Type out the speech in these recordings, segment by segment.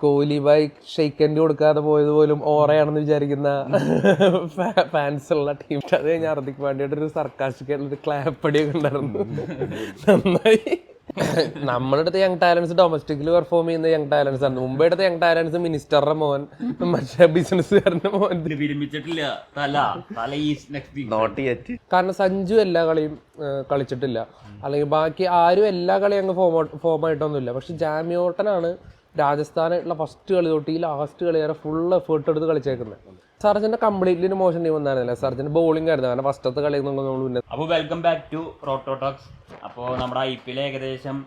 Kohli bye shake hand കൊടുക്കാതെ പോയത് പോലും ഓറയാണെന്ന് വിചാരിക്കുന്ന ഫാൻസ് ഉള്ള ടീം. അത് കഴിഞ്ഞാൽ ഹർദിക് പാണ്ഡ്യയുടെ ഒരു സർക്കാസ്റ്റിക്കായിട്ടുള്ള ക്ലാപ്പടിയൊക്കെ ഉണ്ടായിരുന്നു. നന്നായി. നമ്മുടെ അടുത്ത് യങ് ടാലൻസ് ഡൊമസ്റ്റിക്കിൽ പെർഫോം ചെയ്യുന്ന യങ് ടാലൻസ് ആണ്. മുംബൈ അടുത്ത യങ് ടാലൻസ് മിനിസ്റ്ററുടെ മോൻ, മറ്റേ ബിസിനസ്സുകാരന്റെ മോൻ. കാരണം സഞ്ജു എല്ലാ കളിയും കളിച്ചിട്ടില്ല, അല്ലെങ്കിൽ ബാക്കി ആരും എല്ലാ കളിയും അങ്ങ് ഫോമായിട്ടൊന്നുമില്ല. പക്ഷെ ജാമിയോട്ടനാണ് രാജസ്ഥാനായിട്ടുള്ള ഫസ്റ്റ് കളി തൊട്ട് ഈ ലാസ്റ്റ് കളി വരെ ഫുൾ എഫേർട്ട് എടുത്ത് കളിച്ചേക്കുന്നത്. സർജന്റെ കംപ്ലീറ്റ്ലി ഒരു മോശം ടീം ഒന്നായിരുന്നില്ല. സർജന്റെ ബോളിംഗ് ആയിരുന്നു, കാരണം ഫസ്റ്റത്തെ കളി നമ്മൾ. അപ്പോൾ വെൽക്കം ബാക്ക് ടു റോട്ടോ ടോക്സ്. അപ്പോൾ നമ്മുടെ IPL ഏകദേശം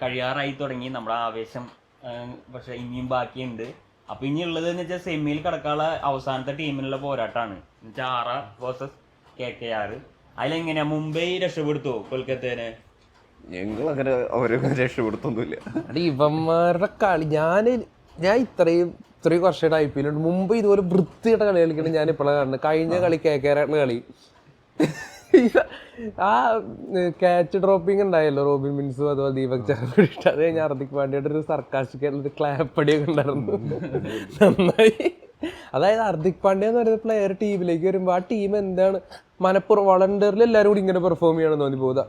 കഴിയാറായി തുടങ്ങി. നമ്മുടെ ആവേശം പക്ഷെ ഇനിയും ബാക്കിയുണ്ട്. അപ്പോൾ ഇനിയുള്ളത് എന്ന് വെച്ചാൽ സെമിയിൽ കടക്കാനുള്ള അവസാനത്തെ ടീമിനുള്ള പോരാട്ടമാണ്. എന്ന് വെച്ചാൽ RR വേഴ്സസ് KKR. അതിലെങ്ങനെയാ മുംബൈ രക്ഷപ്പെടുത്തുമോ കൊൽക്കത്തേനെ? ഞങ്ങളങ്ങനെ അവരെ രക്ഷപ്പെടുത്തൊന്നുമില്ല. ഇവന്മാരുടെ കളി ഞാൻ ഇത്രയും വർഷമായിട്ട് IPL ഉണ്ട്. മുമ്പ് ഇതുപോലെ വൃത്തിയുടെ കളി കളിക്കണം ഞാൻ ഇപ്പോഴാണ് കാണുന്നത്. കഴിഞ്ഞ കളി KKR കളി ആ ക്യാച്ച് ഡ്രോപ്പിംഗ് ഉണ്ടായല്ലോ, റോബിൻ മിൻസും അതുപോലെ ദീപക് ചഹർ. അത് കഴിഞ്ഞ ഹർദിക് പാണ്ഡ്യയുടെ ഒരു സർക്കാസ്റ്റിക്കായിട്ടുള്ള ക്ലാപ്പടിയൊക്കെ ഉണ്ടായിരുന്നു. നന്നായി. അതായത് ഹർദിക് പാണ്ഡ്യ എന്ന് പറയുന്ന പ്ലെയർ ടീമിലേക്ക് വരുമ്പോൾ ആ ടീം എന്താണ് മനപ്പുറം വളണ്ടറിൽ എല്ലാവരും കൂടി ഇങ്ങനെ പെർഫോം ചെയ്യണമെന്ന് തോന്നി പോകുക.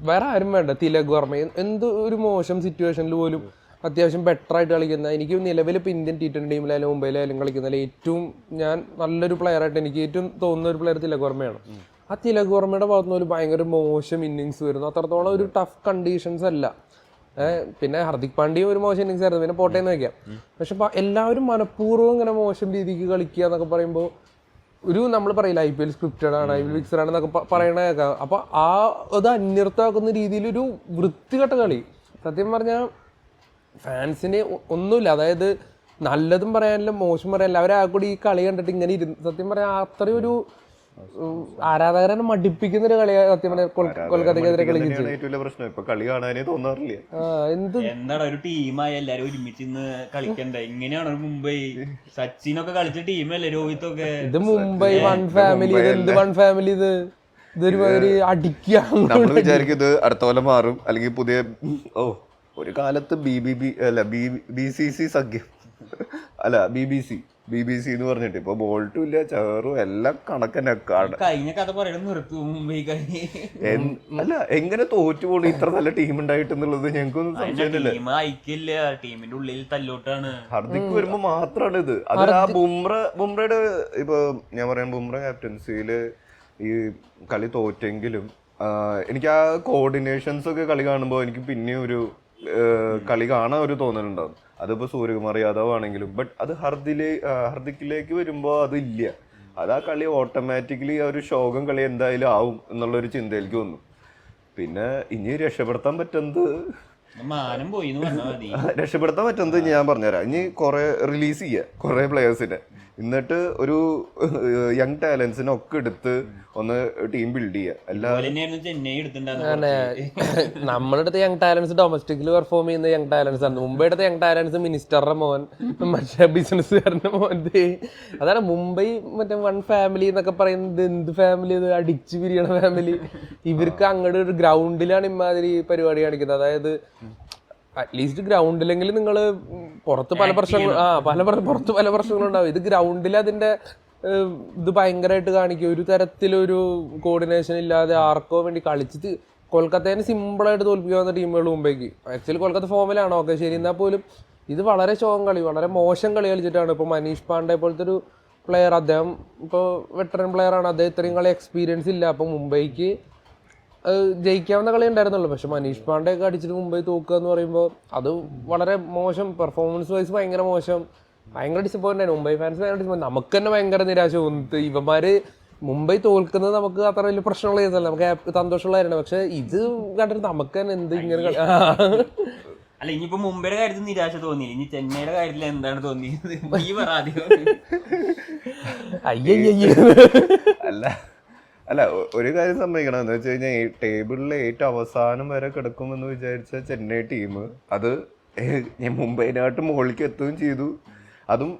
വേറെ ആരും വേണ്ട. തിലക് വർമ്മ എന്ത് ഒരു മോശം സിറ്റുവേഷനിൽ പോലും അത്യാവശ്യം ബെറ്റർ ആയിട്ട് കളിക്കുന്ന, എനിക്ക് നിലവിൽ ഇപ്പോൾ ഇന്ത്യൻ T20 ടീമിലായാലും മുംബൈയിലായാലും കളിക്കുന്നതിൽ ഏറ്റവും ഞാൻ നല്ലൊരു പ്ലെയറായിട്ട് എനിക്ക് ഏറ്റവും തോന്നുന്ന ഒരു പ്ലെയർ തിലക് വർമ്മയാണ്. ആ തിലക് വർമ്മയുടെ ഭാഗത്തുനിന്ന് ഒരു ഭയങ്കര മോശം ഇന്നിങ്സ് വരുന്നു. അത്രത്തോളം ഒരു ടഫ് കണ്ടീഷൻസ് അല്ല. പിന്നെ ഹർദിക് പാണ്ഡ്യ ഒരു മോശം ഇന്നിങ്സ് ആയിരുന്നു, പിന്നെ പോട്ടേന്ന് വയ്ക്കാം. പക്ഷെ എല്ലാവരും മനഃപൂർവ്വം ഇങ്ങനെ മോശം രീതിക്ക് കളിക്കുക എന്നൊക്കെ പറയുമ്പോൾ ഒരു നമ്മൾ പറയില്ല IPL സ്ക്രിപ്റ്റഡ് ആണ്, IPL ഫിക്സഡ് ആണെന്നൊക്കെ പറയണ കേൾക്കാം. അപ്പോൾ അത് അന്യർത്ഥമാക്കുന്ന രീതിയിലൊരു വൃത്തികെട്ട കളി. സത്യം പറഞ്ഞാൽ ഫാൻസിന് ഒന്നുമില്ല. അതായത് നല്ലതും പറയാനില്ല മോശം പറയാനില്ല. അവരെ ആ കൂടി ഈ കളി കണ്ടിട്ട് ഇങ്ങനെ ഇരുന്ന് സത്യം പറയാൻ അത്രയും ഒരു ആരാധകരെ മടിപ്പിക്കുന്ന ഒരു കളിയാണ് സത്യം പറയാൻ കൊൽക്കത്തക്കെതിരെ കളിക്കുന്നത്. എന്താണ് ഒരു ടീമായി എല്ലാരും ഒരുമിച്ച് കളിക്കണ്ടേ? ഇങ്ങനെയാണ് മുംബൈ സച്ചിനൊക്കെ കളിച്ച ടീമല്ലേ, രോഹിത്തൊക്കെ. ഇത് മുംബൈ വൺ ഫാമിലി. എന്ത് വൺ ഫാമിലി? ഇതൊരു അടിക്കുക. നമ്മൾ വിചാരിക്കും ഇത് അടുത്ത കൊല്ലം മാറും, അല്ലെങ്കിൽ പുതിയ ഒരു കാലത്ത് BCC സഖ്യം അല്ല BBC എന്ന് പറഞ്ഞിട്ട് ഇപ്പൊ ബോൾട്ടും ഇല്ല, ചഹറും എല്ലാം കണക്കന്നെ. കഴിഞ്ഞ കഥ പറയണം നിർത്തും മുംബൈ. അല്ല എങ്ങനെ തോറ്റുപോളി ഇത്ര നല്ല ടീം ഉണ്ടായിട്ടെന്നുള്ളത് ഞങ്ങൾക്കൊന്നും സംശയമില്ല. ടീമിന്റെ ഉള്ളിൽ തല്ലോട്ടാണ്. ഹർദിക് വരുമ്പോ മാത്രമാണ് ഇത്. അത് ആ ബുംറയുടെ ഇപ്പൊ ഞാൻ പറയാം, ബുംറ ക്യാപ്റ്റൻസിയില് ഈ കളി തോറ്റെങ്കിലും എനിക്ക് ആ കോർഡിനേഷൻസ് ഒക്കെ കളി കാണുമ്പോൾ എനിക്ക് പിന്നെയും ഒരു കളി കാണാൻ ഒരു തോന്നലുണ്ടാവും. അതിപ്പോ സൂര്യകുമാർ യാദവ് ആണെങ്കിലും. ബട്ട് അത് ഹർദിക്കിലേക്ക് വരുമ്പോ അതില്ല. അത് ആ കളി ഓട്ടോമാറ്റിക്കലി ആ ഒരു ശോകം കളി എന്തായാലും ആവും എന്നുള്ളൊരു ചിന്തയിലേക്ക് വന്നു. പിന്നെ ഇനി രക്ഷപ്പെടുത്താൻ പറ്റുന്നത് ഞാൻ പറഞ്ഞുതരാം. ഇനി കുറെ റിലീസ് ചെയ്യുക കുറെ പ്ലെയേഴ്സിനെ, എന്നിട്ട് ഒരു യങ് ടാലൻസിനെ ഒക്കെ എടുത്ത് ഒന്ന് ടീം ബിൽഡ് ചെയ്യുക. നമ്മുടെ അടുത്ത് യങ് ടാലൻസ് ഡൊമസ്റ്റിക്കിൽ പെർഫോം ചെയ്യുന്ന യങ് ടാലൻസ് ആണ്. മുംബൈ അടുത്ത യങ് ടാലൻസ് മിനിസ്റ്ററുടെ മോൻ, മറ്റേ ബിസിനസ്സുകാരന്റെ മോൻ. അതാണ് മുംബൈ മറ്റേ വൺ ഫാമിലി എന്നൊക്കെ പറയുന്നത്. എന്ത് ഫാമിലി? ഇത് അടിച്ചു പിരിയണ ഫാമിലി. ഇവർക്ക് അങ്ങോട്ട് ഒരു ഗ്രൗണ്ടിലാണ് ഇമാതിരി പരിപാടി കാണിക്കുന്നത്. അതായത് അറ്റ്ലീസ്റ്റ് ഗ്രൗണ്ടിലെങ്കിൽ നിങ്ങൾ പുറത്ത് പല പ്രശ്നങ്ങളുണ്ടാവും. ഇത് ഗ്രൗണ്ടിൽ അതിന്റെ ഇത് ഭയങ്കരമായിട്ട് കാണിക്കും. ഒരു തരത്തിലൊരു കോർഡിനേഷൻ ഇല്ലാതെ ആർക്കോ വേണ്ടി കളിച്ചിട്ട് കൊൽക്കത്തേനെ സിമ്പിളായിട്ട് തോൽപ്പിക്കാവുന്ന ടീമുകൾ മുംബൈക്ക്. ആക്ച്വലി കൊൽക്കത്ത ഫോമിലാണ്, ഓക്കെ ശരി, എന്നാൽ പോലും ഇത് വളരെ ശോകം കളി, വളരെ മോശം കളി കളിച്ചിട്ടാണ്. ഇപ്പോൾ മനീഷ് പാണ്ഡെ പോലത്തെ ഒരു പ്ലെയർ, അദ്ദേഹം ഇപ്പോൾ വെറ്ററൻ പ്ലെയറാണ്, അദ്ദേഹം ഇത്രയും കളി എക്സ്പീരിയൻസ് ഇല്ല. അപ്പോൾ മുംബൈക്ക് ജയിക്കാവുന്ന കളി ഉണ്ടായിരുന്നുള്ളൂ. പക്ഷെ മനീഷ് പാണ്ഡെ ഒക്കെ അടിച്ചിട്ട് മുംബൈ തോക്കുക എന്ന് പറയുമ്പോൾ അത് വളരെ മോശം, പെർഫോമൻസ് വൈസ് ഭയങ്കര മോശം, ഭയങ്കര ഡിസപ്പോയിന്റ് ആണ്. മുംബൈ ഫാൻസ് ഭയങ്കര ഡിസപ്പോയിന്റ്. നമുക്ക് തന്നെ ഭയങ്കര നിരാശ തോന്നുന്നത്. ഇവന്മാര് മുംബൈ തോൽക്കുന്നത് നമുക്ക് അത്ര വലിയ പ്രശ്നമുള്ള കേസല്ല, നമുക്ക് സന്തോഷമുള്ള കാര്യമാണ്. പക്ഷെ ഇത് കണ്ടിട്ട് നമുക്ക് തന്നെ എന്ത് ഇങ്ങനെ അല്ല. ഇനിയിപ്പോ മുംബൈയുടെ കാര്യത്തിൽ നിരാശ തോന്നി, ഇനി ചെന്നൈയുടെ കാര്യത്തിൽ എന്താണ് തോന്നിയത്? അല്ല ഒരു കാര്യം സമ്മതിക്കണം, എന്ന് വെച്ച് കഴിഞ്ഞാൽ ഈ ടേബിളിൽ ഏറ്റവും അവസാനം വരെ കിടക്കുമെന്ന് വിചാരിച്ച ചെന്നൈ ടീം അത് മുംബൈനായിട്ട് മുകളിലേക്ക് എത്തുകയും ചെയ്തു. അതും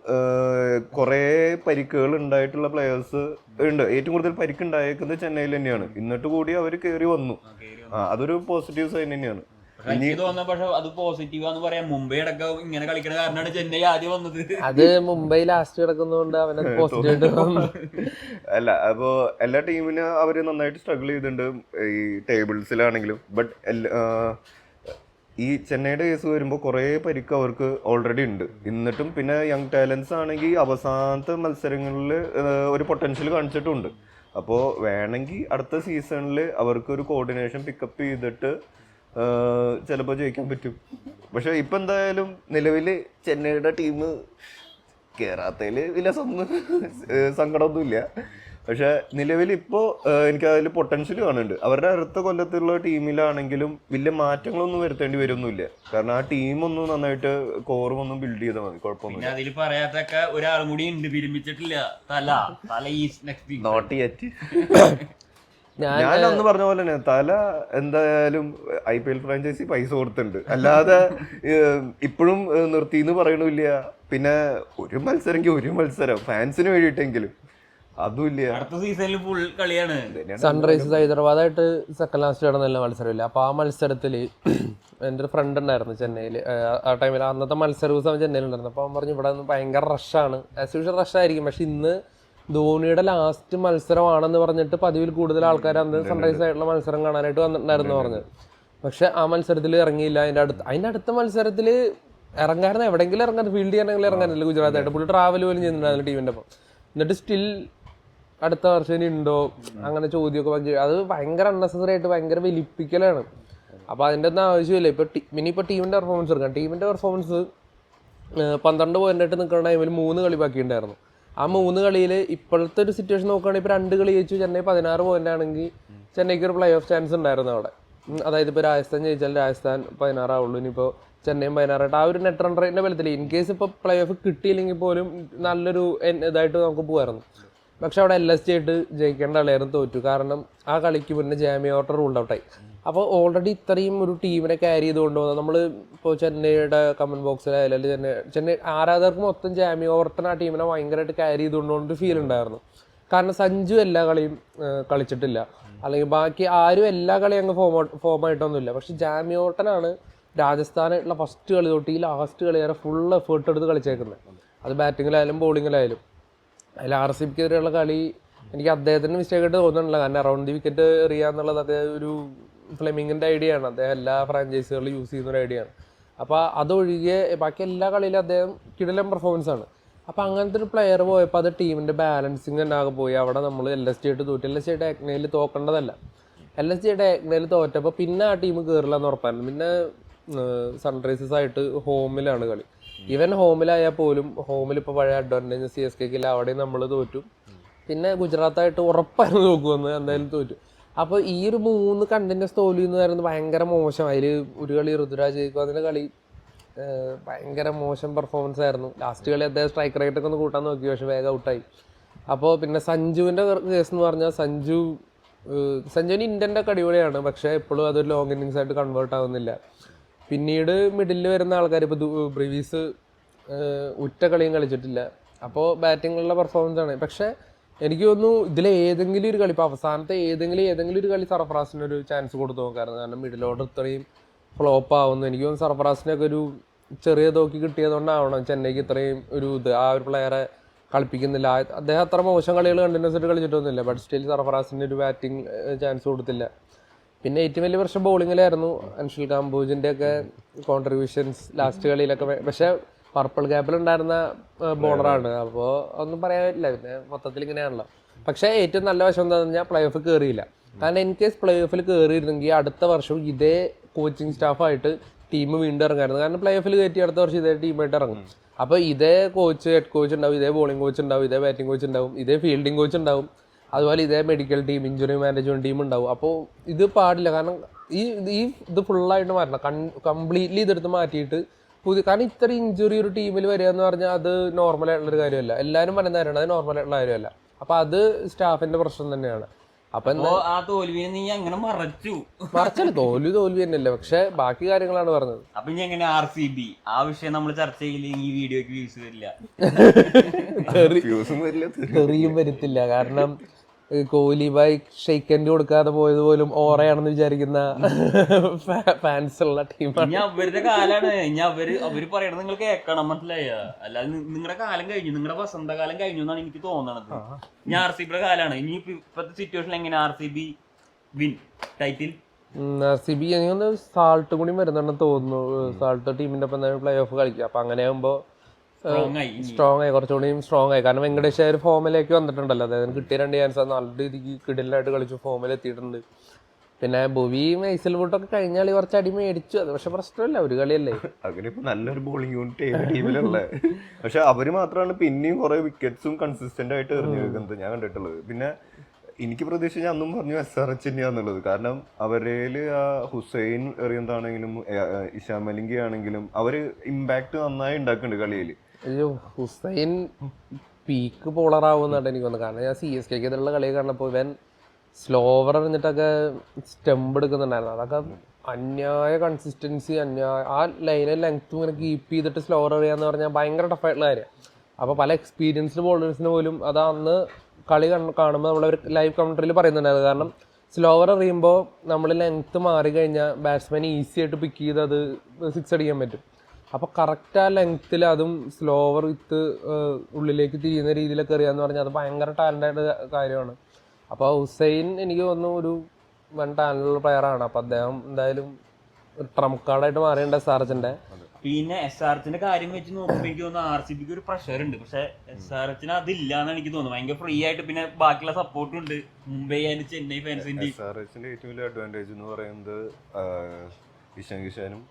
കുറേ പരിക്കുകൾ ഉണ്ടായിട്ടുള്ള പ്ലെയേഴ്സ് ഉണ്ട്. ഏറ്റവും കൂടുതൽ പരിക്കുണ്ടായേക്കുന്നത് ചെന്നൈയിൽ തന്നെയാണ്. എന്നിട്ട് കൂടി അവർ കയറി വന്നു. അതൊരു പോസിറ്റീവ് സൈൻ തന്നെയാണ്. എനിക്ക് തോന്നുന്നു പക്ഷെ അത് പോസിറ്റീവാന്ന് പറയാം. മുംബൈ അടക്കം ഇങ്ങനെ കളിക്കണ കാരണമാണ് ചെന്നൈ ആദ്യം വന്നത്. അത് മുംബൈ ലാസ്റ്റ് കിടക്കുന്നതുകൊണ്ട് അവനെ പോസിറ്റീവായിട്ട് അല്ല, അപ്പോ എല്ലാ ടീമിനും അവര് നന്നായിട്ട് സ്ട്രഗിൾ ചെയ്തിട്ടുണ്ട് ഈ ടേബിൾസിലാണെങ്കിലും. ബട്ട് ഈ ചെന്നൈയുടെ കേസ് വരുമ്പോൾ കുറേ പരിക്ക് അവർക്ക് ഓൾറെഡി ഉണ്ട്. എന്നിട്ടും പിന്നെ യങ് ടാലൻസ് ആണെങ്കിൽ അവസാനത്തെ മത്സരങ്ങളിൽ ഒരു പൊട്ടൻഷ്യൽ കാണിച്ചിട്ടുണ്ട്. അപ്പോൾ വേണമെങ്കിൽ അടുത്ത സീസണിൽ അവർക്കൊരു കോർഡിനേഷൻ പിക്കപ്പ് ചെയ്തിട്ട് ചിലപ്പോൾ ജയിക്കാൻ പറ്റും. പക്ഷെ ഇപ്പം എന്തായാലും നിലവിൽ ചെന്നൈയുടെ ടീം കയറാത്തതിൽ വലിയ സങ്കടമൊന്നുമില്ല. പക്ഷെ നിലവിൽ ഇപ്പോൾ എനിക്ക് അതിൽ പൊട്ടൻഷ്യൽ കാണുന്നുണ്ട്. അവരുടെ അടുത്ത കൊല്ലത്തുള്ള ടീമിലാണെങ്കിലും വലിയ മാറ്റങ്ങളൊന്നും വരുത്തേണ്ടി വരുമൊന്നുമില്ല. കാരണം ആ ടീമൊന്നും നന്നായിട്ട് കോറും ഒന്നും ബിൽഡ് ചെയ്താൽ മതി, കുഴപ്പമൊന്നുമില്ല. അതിൽ പറയാത്തൊക്കെ ഒരാളും കൂടി ഉണ്ട്, വിരമിച്ചിട്ടില്ല. തല ഈസ് നെക്സ്റ്റ് നോട്ട് യെറ്റ്. ഞാൻ അന്ന് പറഞ്ഞ പോലെ തന്നെ തല എന്തായാലും IPL ഫ്രാഞ്ചൈസി പൈസ കൊടുത്തിട്ടുണ്ട്, അല്ലാതെ ഇപ്പോഴും നിർത്തിന്ന് പറയണില്ല. പിന്നെ ഒരു മത്സരം ഫാൻസിന് വേണ്ടിയിട്ടെങ്കിലും അതുമില്ല. അടുത്ത സീസണിൽ ഫുൾ കളിയാണ്. സൺറൈസേഴ്സ് ഹൈദരാബാദായിട്ട് സെക്കൻഡ് ലാസ്റ്റ് നടന്നില്ല മത്സരമില്ല. അപ്പോൾ ആ മത്സരത്തിൽ എൻ്റെ ഒരു ഫ്രണ്ട് ഉണ്ടായിരുന്നു ചെന്നൈയിൽ. ആ ടൈമിൽ അന്നത്തെ മത്സര ദിവസം ചെന്നൈയിൽ ഉണ്ടായിരുന്നു. അപ്പോൾ അവൻ പറഞ്ഞു ഇവിടെ നിന്ന് ഭയങ്കര റഷാണ്, ആസ് യൂഷ്വൽ റഷായിരിക്കും. പക്ഷെ ഇന്ന് ധോണിയുടെ ലാസ്റ്റ് മത്സരമാണെന്ന് പറഞ്ഞിട്ട് പതിവിൽ കൂടുതൽ ആൾക്കാർ അന്ന് സൺറൈസ് ആയിട്ടുള്ള മത്സരം കാണാനായിട്ട് വന്നിട്ടുണ്ടായിരുന്നു പറഞ്ഞത്. പക്ഷെ ആ മത്സരത്തിൽ ഇറങ്ങിയില്ല. അതിൻ്റെ അടുത്ത മത്സരത്തിൽ ഇറങ്ങാറുണ്ട്, എവിടെയെങ്കിലും ഇറങ്ങാൻ, ഫീൽഡ് ചെയ്യാനെങ്കിലും ഇറങ്ങാനില്ല ഗുജറാത്തായിട്ട്. പുള്ളി ട്രാവൽ പോലും ചെയ്യുന്നുണ്ടായിരുന്നു ടീമിൻ്റെ ഒപ്പം. എന്നിട്ട് സ്റ്റിൽ അടുത്ത വർഷം ഇനി ഉണ്ടോ അങ്ങനെ ചോദ്യമൊക്കെ അത് ഭയങ്കര അൺനെസസറി ആയിട്ട് ഭയങ്കര വലിപ്പിക്കലാണ്. അപ്പോൾ അതിൻ്റെ ഒന്നും ആവശ്യമില്ല. ഇനിയിപ്പോൾ ടീമിൻ്റെ പെർഫോമൻസ് എടുക്കാം. ടീമിൻ്റെ പെർഫോമൻസ് 12 പോയിൻ്റായിട്ട് നിൽക്കുന്ന ടൈമിൽ 3 കളി ബാക്കിയുണ്ടായിരുന്നു. ആ 3 കളിയിൽ ഇപ്പോഴത്തെ ഒരു സിറ്റുവേഷൻ നോക്കുകയാണെങ്കിൽ ഇപ്പോൾ 2 കളി ജയിച്ചു ചെന്നൈ 16 പോയിന്റ് ആണെങ്കിൽ ചെന്നൈക്ക് ഒരു പ്ലേ ഓഫ് ചാൻസ് ഉണ്ടായിരുന്നു അവിടെ. അതായത് ഇപ്പോൾ രാജസ്ഥാൻ ജയിച്ചാൽ രാജസ്ഥാൻ 16 ആവുള്ളൂ, ഇനിയിപ്പോൾ ചെന്നൈയും 16 ആ ഒരു നെറ്റ് റൺ റേറ്റിൻ്റെ ബലത്തിൽ ഇൻ കേസ് ഇപ്പോൾ പ്ലേ ഓഫ് കിട്ടിയില്ലെങ്കിൽ പോലും നല്ലൊരു ഇതായിട്ട് നമുക്ക് പോകുമായിരുന്നു. പക്ഷെ അവിടെ LSG ആയിട്ട് ജയിക്കേണ്ട കളിയായിരുന്നു, തോറ്റു. കാരണം ആ കളിക്ക് മുന്നേ ജാമി ഓർട്ടർ റൂൾഡ് ഔട്ടായി. അപ്പോൾ ഓൾറെഡി ഇത്രയും ഒരു ടീമിനെ ക്യാരി ചെയ്ത് കൊണ്ടുപോകുന്നത് നമ്മൾ ഇപ്പോൾ ചെന്നൈയുടെ കമൻറ്റ് ബോക്സിലായാലും അല്ലെങ്കിൽ ചെന്നൈ ആരാധകർക്ക് മൊത്തം ജാമി ഓർട്ടൺ ആ ടീമിനെ ഭയങ്കരമായിട്ട് ക്യാരി ചെയ്തുകൊണ്ടുകൊണ്ട് ഫീൽ ഉണ്ടായിരുന്നു. കാരണം സഞ്ജു എല്ലാ കളിയും കളിച്ചിട്ടില്ല, അല്ലെങ്കിൽ ബാക്കി ആരും എല്ലാ കളിയും അങ്ങ് ഫോമായിട്ടൊന്നുമില്ല. പക്ഷെ ജാമി ഓർട്ടനാണ് രാജസ്ഥാനായിട്ടുള്ള ഫസ്റ്റ് കളി തൊട്ട് ഈ ലാസ്റ്റ് കളി വരെ ഫുൾ എഫേർട്ട് എടുത്ത് കളിച്ചേക്കുന്നത്. അത് ബാറ്റിങ്ങിലായാലും ബോളിങ്ങിലായാലും. അതിൽ RCBക്കെതിരെയുള്ള കളി എനിക്ക് അദ്ദേഹത്തിൻ്റെ മിസ്റ്റേക്കായിട്ട് തോന്നുന്നില്ല. കാരണം അറൗണ്ട് ദി വിക്കറ്റ് എറിയാന്നുള്ളത് അദ്ദേഹം ഒരു ഫ്ലെമിങ്ങിൻ്റെ ഐഡിയ ആണ്. അദ്ദേഹം എല്ലാ ഫ്രാഞ്ചൈസികളിലും യൂസ് ചെയ്യുന്ന ഒരു ഐഡിയ ആണ്. അപ്പോൾ അതൊഴികെ ബാക്കി എല്ലാ കളിയിലും അദ്ദേഹം കിടിലൻ പെർഫോമൻസ് ആണ്. അപ്പോൾ അങ്ങനത്തെ ഒരു പ്ലെയർ പോയപ്പോൾ അത് ടീമിൻ്റെ ബാലൻസിങ് തന്നെ ആകെ പോയി. അവിടെ നമ്മൾ LSG ആയിട്ട് തോറ്റു. LSG ആയിട്ട് ഏക്നയിൽ തോക്കേണ്ടതല്ല. LSG ആയിട്ട് ഏക്നയിൽ തോറ്റപ്പോൾ പിന്നെ ആ ടീം കയറില്ല എന്ന് ഉറപ്പായിരുന്നു. പിന്നെ സൺറൈസേഴ്സ് ആയിട്ട് ഹോമിലാണ് കളി. ഈവൻ ഹോമിലായാൽ പോലും ഹോമിൽ ഇപ്പോൾ പഴയ അഡ്വാൻറ്റേജ് CSKക്കില്ല, അവിടെയും നമ്മൾ തോറ്റു. പിന്നെ ഗുജറാത്തായിട്ട് ഉറപ്പായിരുന്നു നോക്കുമെന്ന്, എന്തായാലും തോറ്റു. അപ്പോൾ ഈ ഒരു 3 കണ്ടിന്യൂസ് തോൽവി എന്ന് പറയുന്നത് ഭയങ്കര മോശം. അതിൽ ഒരു കളി ഋതുരാജ് ജയിക്കും, അതിൻ്റെ കളി ഭയങ്കര മോശം പെർഫോമൻസ് ആയിരുന്നു. ലാസ്റ്റ് കളി അദ്ദേഹം സ്ട്രൈക്ക് റേറ്റൊക്കെ ഒന്ന് കൂട്ടാൻ നോക്കി, പക്ഷേ വേഗം ഔട്ടായി. അപ്പോൾ പിന്നെ സഞ്ജുവിൻ്റെ കേസ് എന്ന് പറഞ്ഞാൽ സഞ്ജുവിന് ഇന്ത്യൻ്റെ അടിപൊളിയാണ്, പക്ഷേ എപ്പോഴും അതൊരു ലോങ് ഇന്നിങ്സ് ആയിട്ട് കൺവേർട്ട് ആവുന്നില്ല. പിന്നീട് മിഡിലിൽ വരുന്ന ആൾക്കാർ ഇപ്പോൾ ബ്രിവീസ് ഉറ്റ കളിയും കളിച്ചിട്ടില്ല. അപ്പോൾ ബാറ്റിങ്ങിലുള്ള പെർഫോമൻസ് ആണ്. പക്ഷേ എനിക്ക് തോന്നുന്നു ഇതിലേതെങ്കിലും ഒരു കളി, ഇപ്പോൾ അവസാനത്തെ ഏതെങ്കിലും ഒരു കളി സർഫറാസിനൊരു ചാൻസ് കൊടുത്തു നോക്കാറുണ്ട്. കാരണം മിഡിൽ ഓർഡർ ഇത്രയും ഫ്ലോപ്പ് ആവുന്നു. എനിക്ക് തോന്നുന്നു സർഫറാസിനൊക്കെ ഒരു ചെറിയ തോക്കി കിട്ടിയതുകൊണ്ടാവണം ചെന്നൈക്ക് ഇത്രയും ഒരു ആ ഒരു പ്ലെയറെ കളിപ്പിക്കുന്നില്ല. അദ്ദേഹം അത്ര മോശം കളികൾ കണ്ടിന്യൂസ് ആയിട്ട് കളിച്ചിട്ടൊന്നുമില്ല. ബട്ട് സ്റ്റിൽ സർഫറാസിന് ഒരു ബാറ്റിംഗ് ചാൻസ് കൊടുത്തില്ല. പിന്നെ ഏറ്റവും വലിയ പ്രശ്നം ബോളിങ്ങിലായിരുന്നു. അൻഷിൽ കാംബോജിൻ്റെ ഒക്കെ കോൺട്രിബ്യൂഷൻസ് ലാസ്റ്റ് കളിയിലൊക്കെ. പക്ഷേ പർപ്പിൾ ക്യാപ്പിലുണ്ടായിരുന്ന ബോളറാണ്, അപ്പോൾ ഒന്നും പറയാൻ പറ്റില്ല. പിന്നെ മൊത്തത്തിൽ ഇങ്ങനെയാണല്ലോ. പക്ഷേ ഏറ്റവും നല്ല വശം എന്താണെന്ന് പറഞ്ഞാൽ പ്ലേ ഓഫ് കയറിയില്ല. കാരണം ഇൻ കേസ് പ്ലേ ഓഫിൽ കയറിയിരുന്നെങ്കിൽ അടുത്ത വർഷം ഇതേ കോച്ചിങ് സ്റ്റാഫായിട്ട് ടീം വീണ്ടും ഇറങ്ങായിരുന്നു. കാരണം പ്ലേ ഓഫിൽ കയറ്റി അടുത്ത വർഷം ഇതേ ടീമായിട്ട് ഇറങ്ങും. അപ്പോൾ ഇതേ കോച്ച്, ഹെഡ് കോച്ച് ഉണ്ടാവും, ഇതേ ബോളിംഗ് കോച്ച് ഉണ്ടാവും, ഇതേ ബാറ്റിംഗ് കോച്ച് ഉണ്ടാവും, ഇതേ ഫീൽഡിംഗ് കോച്ച് ഉണ്ടാവും, അതുപോലെ ഇതേ medical team, injury management team ഉണ്ടാവും. അപ്പോൾ ഇത് പാടില്ല. കാരണം ഇത് ഫുള്ളായിട്ട് മാറ്റണം, കംപ്ലീറ്റ്ലി ഇതെടുത്ത് മാറ്റിയിട്ട് കാരണം ഇത്ര ഇഞ്ചുറി ഒരു ടീമിൽ വരിക എന്ന് പറഞ്ഞാൽ അത് നോർമലായിട്ടുള്ളൊരു കാര്യമല്ല. എല്ലാവരും പറയുന്ന കാര്യമാണ്, അത് നോർമലായിട്ടുള്ള കാര്യമല്ല. അപ്പോൾ അത് സ്റ്റാഫിൻ്റെ പ്രശ്നം തന്നെയാണ്. അപ്പം ആ തോൽവിയെ നീ അങ്ങനെ മറച്ചല്ല, തോൽവി തന്നെയല്ലേ, പക്ഷെ ബാക്കി കാര്യങ്ങളാണ് പറഞ്ഞത്. അപ്പൊ ഇനി എങ്ങനെ RCB ആ വിഷയം നമ്മൾ ചർച്ച ചെയ്യില്ലെങ്കിൽ ഈ വീഡിയോക്ക് വ്യൂസ് വരില്ല, തെറിയും വരുത്തില്ല. കാരണം കോഹ്ലി ബായ് ഷെയ്ക്കൻഡ് കൊടുക്കാതെ പോയത് പോലും ഓറയാണെന്ന് വിചാരിക്കുന്ന ഫാൻസ് ഉള്ള ടീമാണ്. ഇനി അവരുടെ കാലാണ്. ഇനി അവര് പറയണത് നിങ്ങൾ കേൾക്കണം, മനസ്സിലായ? അല്ലാതെ നിങ്ങളുടെ കാലം കഴിഞ്ഞു, നിങ്ങളുടെ വസന്തകാലം കഴിഞ്ഞു എന്നാണ് എനിക്ക് തോന്നണത്. ഇനി RCBയുടെ കാലാണ്. ഇനി ഇപ്പത്തെ സിറ്റുവേഷനിൽ എങ്ങനെ RCB വിൻ ടൈറ്റിൽ? RCB എനിക്കൊന്ന് സാൾട്ട് കൂടി വരുന്നുണ്ടെന്ന് തോന്നുന്നു. സാൾട്ട് ടീമിന്റെ ഒപ്പം തന്നെ പ്ലേ ഓഫ് കളിക്കുക. അപ്പൊ അങ്ങനെ ആകുമ്പോ സ്ട്രോങ് ആയി, കുറച്ചുകൂടി സ്ട്രോങ് ആയി. കാരണം വെങ്കടേഷ് അയ്യർ ഫോമിലേക്ക് വന്നിട്ടുണ്ടല്ലോ. അദ്ദേഹത്തിന് കിട്ടിയ 2 ചാൻസ് നല്ല രീതിക്ക് കിടിലായിട്ട് കളിച്ചു, ഫോമിൽ എത്തിയിട്ടുണ്ട്. പിന്നെ ഭുവിയും ഐസൽവുട്ടൊക്കെ കഴിഞ്ഞ കളി കുറച്ച് അടി മേടിച്ചു. അത് പക്ഷെ പ്രശ്നമില്ല, ഒരു കളിയല്ലേ. അങ്ങനെ ഇപ്പൊ നല്ലൊരു ബോളിംഗ് യൂണിറ്റ് ടീമിലുള്ള. പക്ഷെ അവര് മാത്രമാണ് പിന്നെയും കുറെ വിക്കറ്റ്സും കൺസിസ്റ്റന്റ് ആയിട്ട് എറിഞ്ഞു വെക്കുന്നത് ഞാൻ കണ്ടിട്ടുള്ളത്. പിന്നെ എനിക്ക് പ്രതീക്ഷ ഞാൻ അന്നും പറഞ്ഞു SRH തന്നെയാന്നുള്ളത്. കാരണം അവരേല് ആ ഹുസൈൻ എറിയുന്നതാണെങ്കിലും ഇഷാൻ മലിംഗി ആണെങ്കിലും അവര് ഇമ്പാക്ട് നന്നായി ഉണ്ടാക്കുന്നുണ്ട് കളിയിൽ. അയ്യോ, ഹുസൈൻ പീക്ക് ബോളറാവുന്നതാണ് എനിക്ക് തോന്നുന്നത്. കാരണം ഞാൻ CSK എതിരുള്ള കളി കണ്ടപ്പോൾ ഇവൻ സ്ലോവർ എറിഞ്ഞിട്ടൊക്കെ സ്റ്റംപ് എടുക്കുന്നുണ്ടായിരുന്നു. അതൊക്കെ അന്യായ കൺസിസ്റ്റൻസി, ആ ലൈനിൽ ലെങ്ത്തും ഇങ്ങനെ കീപ്പ് ചെയ്തിട്ട് സ്ലോവർ എറിയാന്ന് പറഞ്ഞാൽ ഭയങ്കര ടഫായിട്ടുള്ള കാര്യം. അപ്പോൾ പല എക്സ്പീരിയൻസ്ഡ് ബോളേഴ്സിന് പോലും അത് അന്ന് കളി കാണുമ്പോൾ നമ്മളൊരു ലൈവ് കമൻട്രിയിൽ പറയുന്നുണ്ടായിരുന്നു. കാരണം സ്ലോവർ എറിയുമ്പോൾ നമ്മൾ ലെങ്ത്ത് മാറി കഴിഞ്ഞാൽ ബാറ്റ്സ്മാൻ ഈസി ആയിട്ട് പിക്ക് ചെയ്ത് അത് 6 അടിക്കാൻ പറ്റും. അപ്പോൾ കറക്റ്റ് ആ ലെങ്ത്തിൽ അതും സ്ലോവർ വിത്ത് ഉള്ളിലേക്ക് തിരിയുന്ന രീതിയിലൊക്കെ എറിയാന്ന് പറഞ്ഞാൽ അത് ഭയങ്കര ടാലൻ്റായിട്ട് കാര്യമാണ്. അപ്പോൾ ഹുസൈൻ എനിക്ക് തോന്നുന്നു ഒരു വൺ ടാലൻ്റുള്ള പ്ലെയറാണ്. അപ്പോൾ അദ്ദേഹം എന്തായാലും ഒരു ട്രംപ് കാർഡായിട്ട് മാറിയുണ്ട് SRHന്റെ. പിന്നെ SRHന്റെ കാര്യം വെച്ച് നോക്കുമ്പോൾ എനിക്ക് തോന്നുന്നു RCBക്ക് ഒരു പ്രഷർ ഉണ്ട്. പക്ഷെ SRHന് അതില്ലാന്ന് എനിക്ക് തോന്നുന്നു. ഭയങ്കര ഫ്രീ ആയിട്ട് പിന്നെ ബാക്കിയുള്ള സപ്പോർട്ടും ഉണ്ട് മുംബൈ ആൻഡ് ചെന്നൈ ഫാൻസിന്റെ. SRHന്റെ ഏറ്റവും വലിയ അഡ്വാൻറ്റേജ് എന്ന് പറയുന്നത് ഇഷാൻ കിഷാനും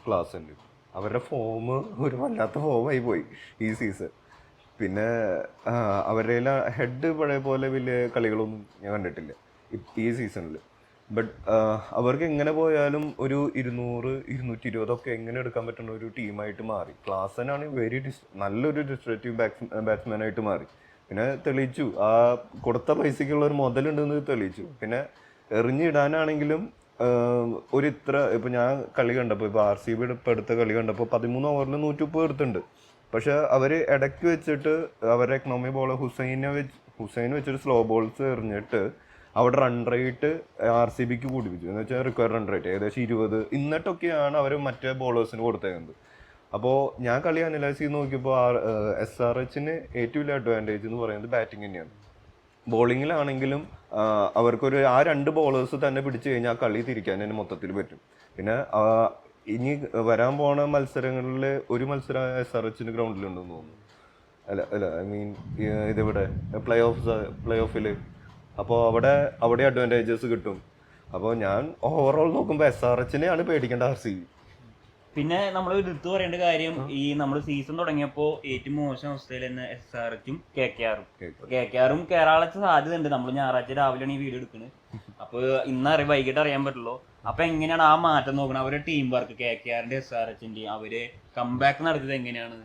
ക്ലാസ് ഉണ്ട്. അവരുടെ ഫോം ഒരു വല്ലാത്ത ഫോമായി പോയി ഈ സീസൺ. പിന്നെ അവരുടെ ഹെഡ് പഴയ പോലെ വലിയ കളികളൊന്നും ഞാൻ കണ്ടിട്ടില്ല ഈ സീസണിൽ. ബട്ട് അവർക്ക് എങ്ങനെ പോയാലും ഒരു 200-220 ഒക്കെ എങ്ങനെ എടുക്കാൻ പറ്റുന്ന ഒരു ടീമായിട്ട് മാറി. ക്ലാസനാണ് നല്ലൊരു ഡിസ്ട്രക്റ്റീവ് ബാറ്റ്സ്മാനായിട്ട് മാറി. പിന്നെ തെളിയിച്ചു ആ കൊടുത്ത പൈസക്കുള്ള ഒരു മുതലുണ്ടെന്ന് തെളിയിച്ചു. പിന്നെ എറിഞ്ഞിടാനാണെങ്കിലും ഒരു ഇപ്പൊ ഞാൻ കളി കണ്ടപ്പോൾ ഇപ്പൊ RCB ഇപ്പൊ അടുത്ത കളി കണ്ടപ്പോൾ 13 ഓവറിൽ 130 എടുത്തിട്ടുണ്ട്. പക്ഷെ അവര് ഇടയ്ക്ക് വെച്ചിട്ട് അവരുടെ എക്കണോമി ബോളർ ഹുസൈൻ വെച്ചൊരു സ്ലോ ബോൾസ് എറിഞ്ഞിട്ട് അവിടെ റൺ റേറ്റ് RCBക്ക് കൂടിപ്പിച്ചു. എന്ന് വെച്ചാൽ റിക്വയർഡ് റൺ റേറ്റ് ഏകദേശം 20 എന്നിട്ടൊക്കെയാണ് അവർ മറ്റേ ബോളേഴ്സിന് കൊടുത്തേക്കുന്നത്. അപ്പോൾ ഞാൻ കളി അനലൈസ് ചെയ്ത് നോക്കിയപ്പോൾ SRHന് ഏറ്റവും വലിയ അഡ്വാൻറ്റേജ് എന്ന് പറയുന്നത് ബാറ്റിംഗ് തന്നെയാണ്. ബോളിങ്ങിലാണെങ്കിലും അവർക്കൊരു ആ 2 ബോളേഴ്സ് തന്നെ പിടിച്ചു കഴിഞ്ഞാൽ ആ കളി തിരിക്കാൻ തന്നെ മൊത്തത്തിൽ പറ്റും. പിന്നെ ഇനി വരാൻ പോണ മത്സരങ്ങളിൽ ഒരു മത്സരം SRHന് ഗ്രൗണ്ടിലുണ്ടെന്ന് തോന്നുന്നു. അല്ല ഐ മീൻ ഇതിവിടെ പ്ലേ ഓഫിൽ. അപ്പോൾ അവിടെ അഡ്വാൻറ്റേജസ് കിട്ടും. അപ്പോൾ ഞാൻ ഓവറോൾ നോക്കുമ്പോൾ SRHനെയാണ് പേടിക്കേണ്ട RCB. പിന്നെ നമ്മൾ എടുത്തു പറയേണ്ട കാര്യം, ഈ നമ്മൾ സീസൺ തുടങ്ങിയപ്പോൾ ഏറ്റവും മോശം അവസ്ഥയിൽ തന്നെ SRHും KKRും കേരള സാധ്യത ഉണ്ട്. നമ്മൾ ഞായറാഴ്ച രാവിലെയാണ് ഈ വീഡിയോ എടുക്കുന്നത്. അപ്പോൾ വൈകിട്ട് അറിയാൻ പറ്റുള്ളൂ. അപ്പൊ എങ്ങനെയാണ് ആ മാറ്റം നോക്കണം? അവരുടെ ടീം വർക്ക് KKRന്റെ SRHന്റെ അവര് കംബാക്ക് നടത്തിയത് എങ്ങനെയാണ്?